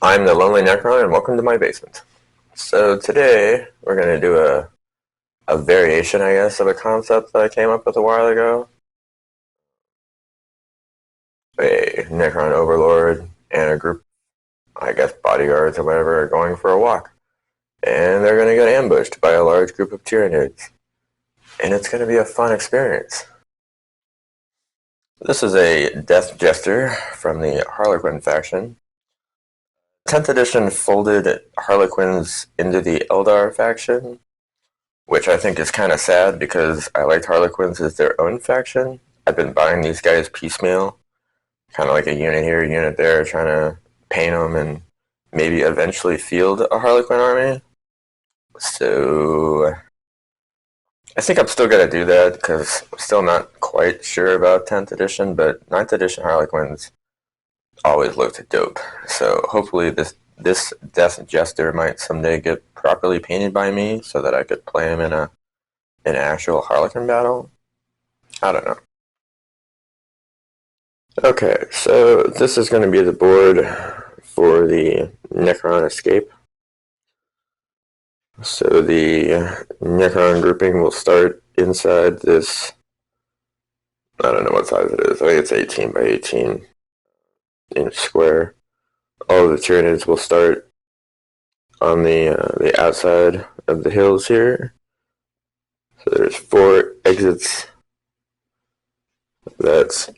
I'm the Lonely Necron, and welcome to my basement. So today we're going to do a variation, I guess, of a concept that I came up with a while ago. A Necron overlord and a group, I guess bodyguards or whatever, are going for a walk. And they're going to get ambushed by a large group of tyranids. And it's going to be a fun experience. This is a Death Jester from the Harlequin faction. 10th edition folded Harlequins into the Eldar faction, which I think is kind of sad because I liked Harlequins as their own faction. I've been buying these guys piecemeal, kind of like a unit here, a unit there, trying to paint them and maybe eventually field a Harlequin army. So I think I'm still going to do that because I'm still not quite sure about 10th edition, but 9th edition Harlequins always looked dope. So hopefully this Death Jester might someday get properly painted by me so that I could play him in an actual Harlequin battle. I don't know. Okay, so this is going to be the board for the Necron escape. So the Necron grouping will start inside this, I don't know what size it is, I think it's 18 by 18 inch square. All of the tyranids will start on the outside of the hills here. So there's 4 exits that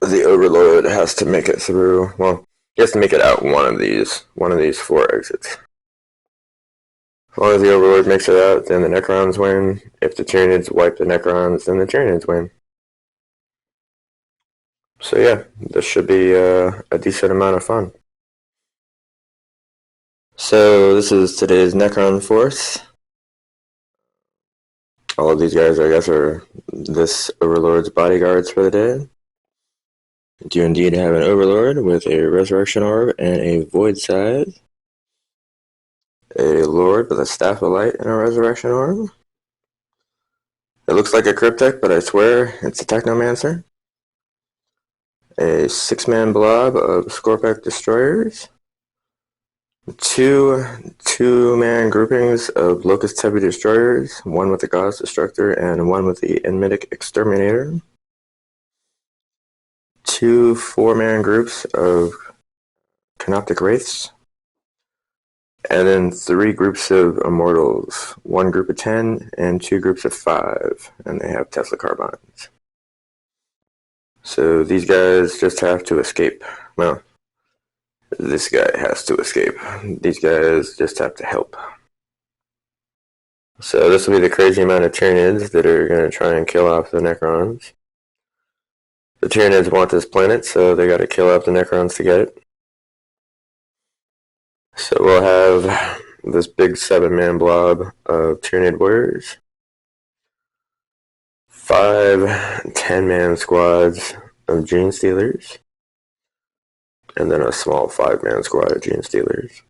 the overlord has to make it through. Well, he has to make it out one of these 4 exits. As long as the overlord makes it out, then the Necrons win. If the Tyranids wipe the Necrons, then the Tyranids win. So yeah, this should be a decent amount of fun. So this is today's Necron force. All of these guys, I guess, are this overlord's bodyguards for the day. You do indeed have an overlord with a resurrection orb and a void scythe. A lord with a staff of light and a resurrection orb. It looks like a cryptic, but I swear it's a technomancer. A 6-man blob of Scorpec destroyers. 2 2-man groupings of Locust Heavy destroyers, one with the Goddess Destructor and one with the Enmitic Exterminator. 2 4-man groups of Canoptic Wraiths. And then 3 groups of Immortals, 1 group of 10 and 2 groups of 5, and they have Tesla carbines. So these guys just have to escape. Well, this guy has to escape. These guys just have to help. So this will be the crazy amount of Tyranids that are going to try and kill off the Necrons. The Tyranids want this planet, so they got to kill off the Necrons to get it. So we'll have this big 7-man blob of Tyranid warriors. 5 10-man squads of Gene Stealers. And then a small 5-man squad of Gene Stealers.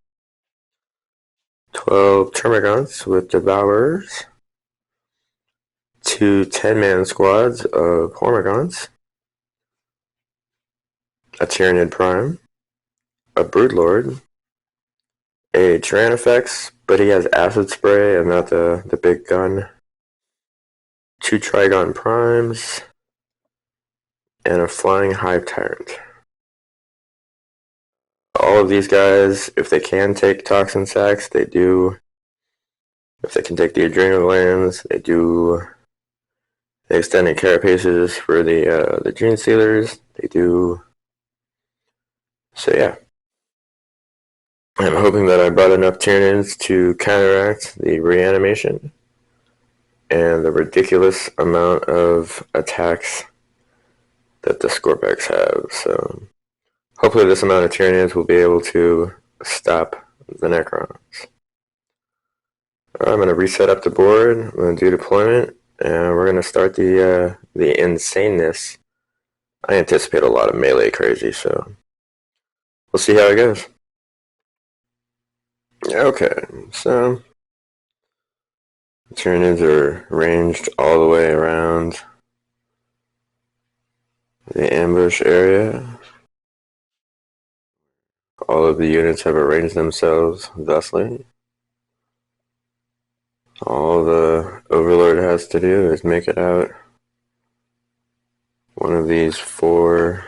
12 Termagants with Devourers. 2 10-man squads of Hormagants. A Tyranid Prime. A Broodlord. A Tyrannifex, but he has Acid Spray and not the big gun. 2 Trigon Primes. And a Flying Hive Tyrant. All of these guys, if they can take Toxin Sacs, they do. If they can take the Adrenal Glands, they do. The Extended Carapaces for the Gene Stealers, they do. So yeah. I'm hoping that I brought enough Tyranids to counteract the reanimation and the ridiculous amount of attacks that the Scorpecs have. So hopefully this amount of Tyranids will be able to stop the Necrons. I'm going to reset up the board, I'm going to do deployment, and we're going to start the insaneness. I anticipate a lot of melee crazy, so we'll see how it goes. Okay, so the Tyranids are ranged all the way around the ambush area. All of the units have arranged themselves thusly. All the overlord has to do is make it out one of these 4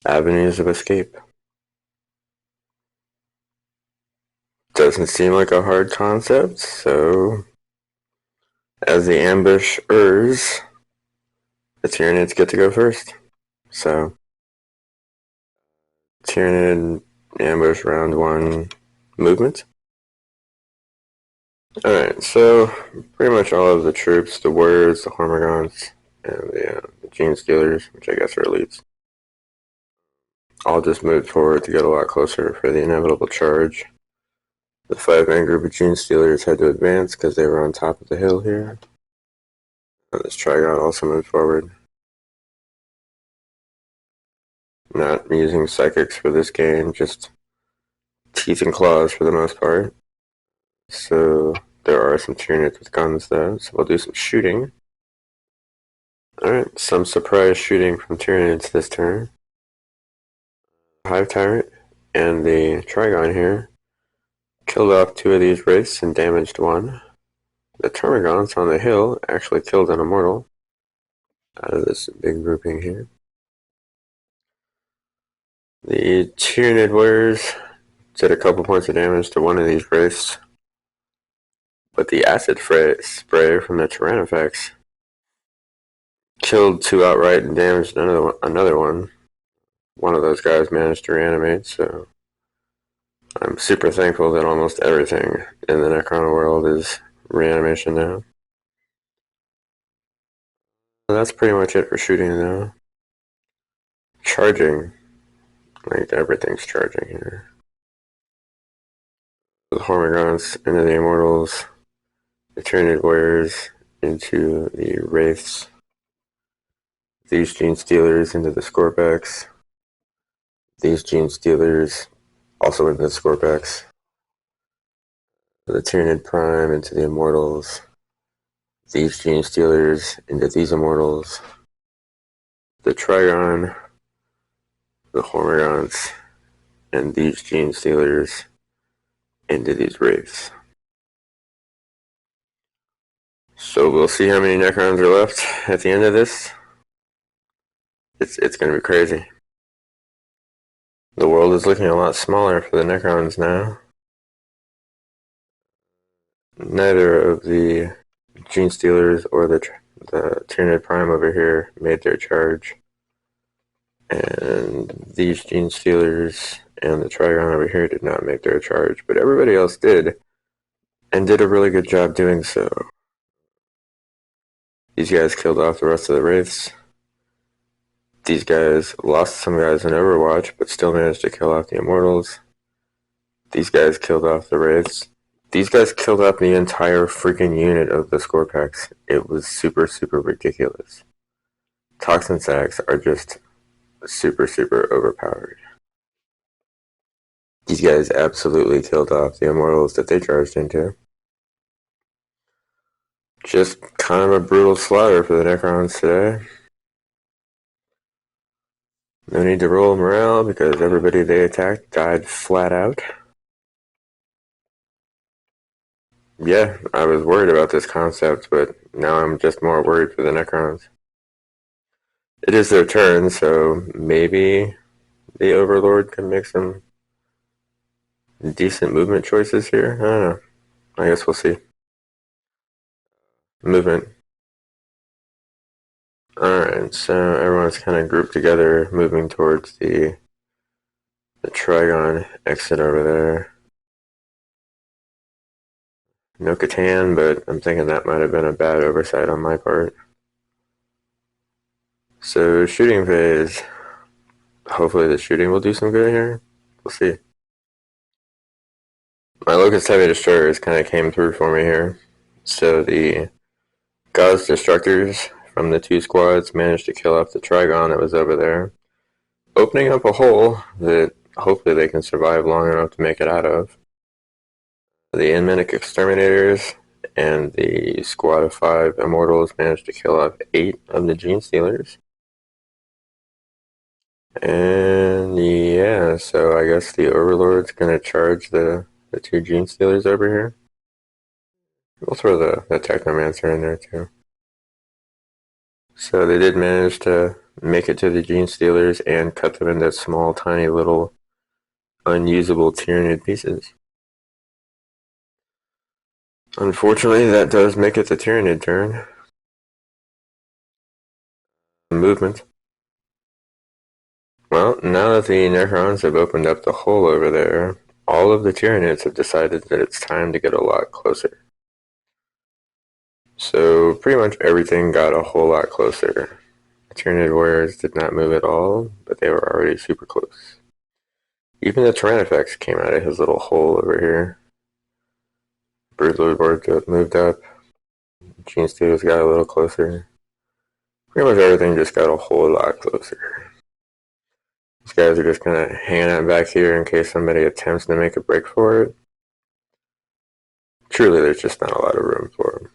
avenues of escape. Doesn't seem like a hard concept, so as the ambushers, the tyranids get to go first. So, tyranid ambush round 1 movement. Alright, so pretty much all of the troops, the warriors, the hormigons, and the gene stealers, which I guess are elites, all just moved forward to get a lot closer for the inevitable charge. The 5-man group of gene stealers had to advance because they were on top of the hill here. And this trigon also moved forward. Not using psychics for this game, just teeth and claws for the most part. So there are some tyranids with guns though, so we'll do some shooting. Alright, some surprise shooting from tyranids this turn. Hive Tyrant and the Trigon here killed off 2 of these wraiths and damaged 1. The Termagants on the hill actually killed an immortal out of this big grouping here. The Tyranid warriors did a couple points of damage to 1 of these wraiths, but the acid spray from the Tyrannifex killed 2 outright and damaged another one. One of those guys managed to reanimate, so I'm super thankful that almost everything in the Necron world is reanimation now. So that's pretty much it for shooting though. Charging. Like everything's charging here. The Hormigons into the Immortals. The Tyranid Warriors into the Wraiths. These Gene Stealers into the Scorpex. These Gene Stealers also into the Scorpex. The Tyranid Prime into the Immortals. These Gene Stealers into these Immortals. The Trigon, the Hormigons, and these Gene Stealers into these Wraiths. So we'll see how many Necrons are left at the end of this. It's going to be crazy. The world is looking a lot smaller for the Necrons now. Neither of the Gene Stealers or the Tyranid Prime over here made their charge. And these Gene Stealers and the Trigon over here did not make their charge, but everybody else did, and did a really good job doing so. These guys killed off the rest of the Wraiths. These guys lost some guys in Overwatch, but still managed to kill off the Immortals. These guys killed off the Wraiths. These guys killed off the entire freaking unit of the Scorpex. It was super, super ridiculous. Toxin sacks are just super, super overpowered. These guys absolutely killed off the Immortals that they charged into. Just kind of a brutal slaughter for the Necrons today. No need to roll morale because everybody they attacked died flat out. Yeah, I was worried about this concept, but now I'm just more worried for the Necrons. It is their turn, so maybe the Overlord can make some decent movement choices here. I don't know. I guess we'll see. Movement. Alright, so everyone's kind of grouped together, moving towards the Trigon exit over there. No Catan, but I'm thinking that might have been a bad oversight on my part. So, shooting phase. Hopefully the shooting will do some good here. We'll see. My Locust Heavy Destroyers kind of came through for me here. So the Gauss Destructors from the 2 squads managed to kill off the Trigon that was over there, opening up a hole that hopefully they can survive long enough to make it out of. The Inminic Exterminators and the squad of 5 Immortals managed to kill off 8 of the Gene Stealers. And yeah, so I guess the Overlord's gonna charge the two Gene Stealers over here. We'll throw the Technomancer in there too. So they did manage to make it to the Gene Stealers and cut them into small, tiny little unusable Tyranid pieces. Unfortunately, that does make it the Tyranid turn. Movement. Well, now that the Necrons have opened up the hole over there, all of the Tyranids have decided that it's time to get a lot closer. So pretty much everything got a whole lot closer. The Tyranid warriors did not move at all, but they were already super close. Even the Tyrannifex came out of his little hole over here. Broodlord moved up. Gene Stealers got a little closer. Pretty much everything just got a whole lot closer. These guys are just kind of hanging out back here in case somebody attempts to make a break for it. Truly, there's just not a lot of room for them.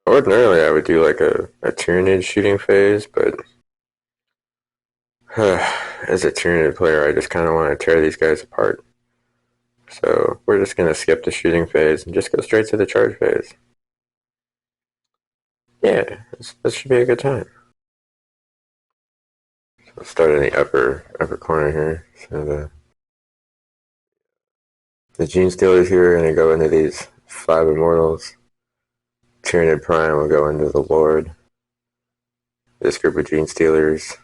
Ordinarily, I would do like a Tyranid shooting phase, but as a Tyranid player, I just kind of want to tear these guys apart. So we're just going to skip the shooting phase and just go straight to the charge phase. Yeah, this should be a good time. So let's start in the upper corner here. So the Gene Stealers here are going to go into these 5 Immortals. Tyranid Prime will go into the Lord. This group of Gene Stealers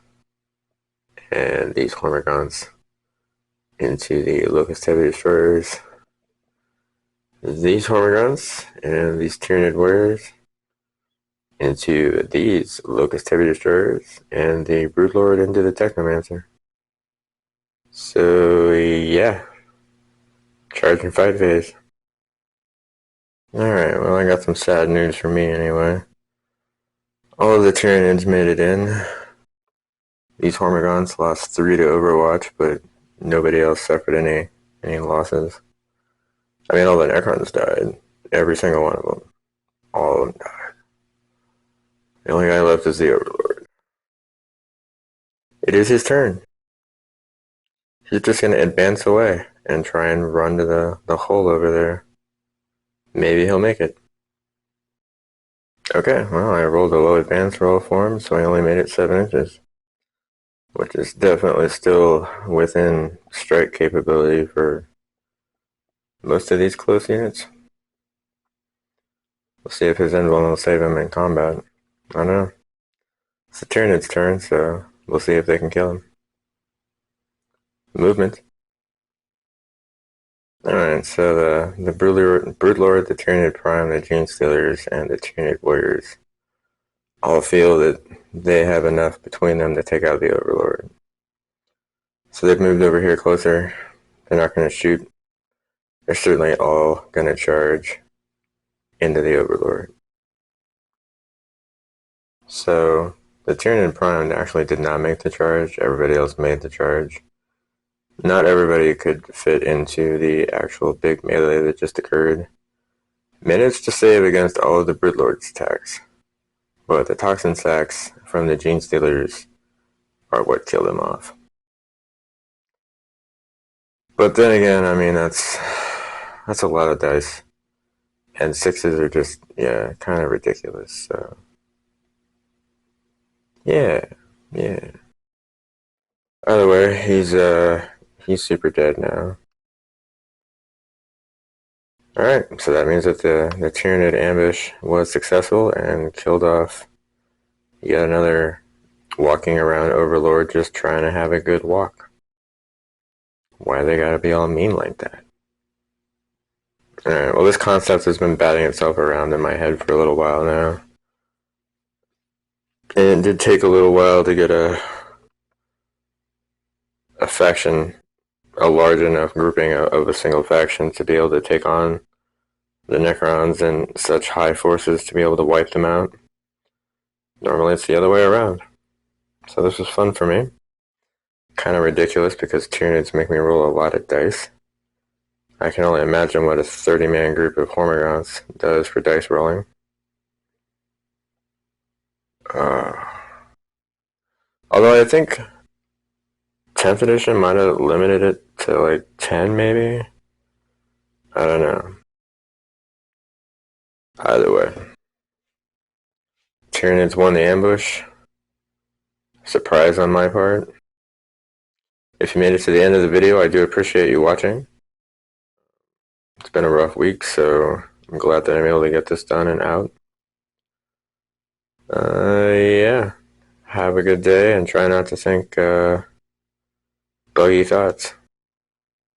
and these Hormigons into the Locust Heavy Destroyers. These Hormigons and these Tyranid Warriors into these Locust Heavy Destroyers and the Broodlord into the Technomancer. So yeah, charge and fight phase. Alright, well I got some sad news for me anyway. All of the Tyranids made it in. These Hormigons lost 3 to Overwatch, but nobody else suffered any losses. I mean, all the Necrons died. Every single one of them. All of them died. The only guy left is the Overlord. It is his turn. He's just going to advance away and try and run to the hole over there. Maybe he'll make it. Okay, well, I rolled a low advance roll for him, so I only made it 7 inches. Which is definitely still within strike capability for most of these close units. We'll see if his Emblem will save him in combat. I don't know. It's the Tyranid's turn, so we'll see if they can kill him. Movement. Alright, so the Broodlord, the Tyranid Prime, the Gene Stealers, and the Tyranid Warriors all feel that they have enough between them to take out the Overlord. So they've moved over here closer. They're not going to shoot. They're certainly all going to charge into the Overlord. So the Tyranid Prime actually did not make the charge. Everybody else made the charge. Not everybody could fit into the actual big melee that just occurred. Managed to save against all of the Broodlord's attacks. But the Toxin Sacks from the Gene Stealers are what killed him off. But then again, I mean, that's a lot of dice. And 6s are just, yeah, kind of ridiculous, so. Yeah. Either way, he's super dead now. Alright, so that means that the Tyranid ambush was successful and killed off yet another walking around Overlord just trying to have a good walk. Why they gotta be all mean like that? Alright, well this concept has been batting itself around in my head for a little while now. And it did take a little while to get a faction, a large enough grouping of a single faction to be able to take on the Necrons and such high forces to be able to wipe them out. Normally it's the other way around. So this was fun for me. Kind of ridiculous because Tyranids make me roll a lot of dice. I can only imagine what a 30-man group of Hormigons does for dice rolling. Although I think 10th edition might have limited it to like 10 maybe. I don't know. Either way. Tyranids won the ambush. Surprise on my part. If you made it to the end of the video, I do appreciate you watching. It's been a rough week, so I'm glad that I'm able to get this done and out. Yeah. Have a good day and try not to think buggy thoughts.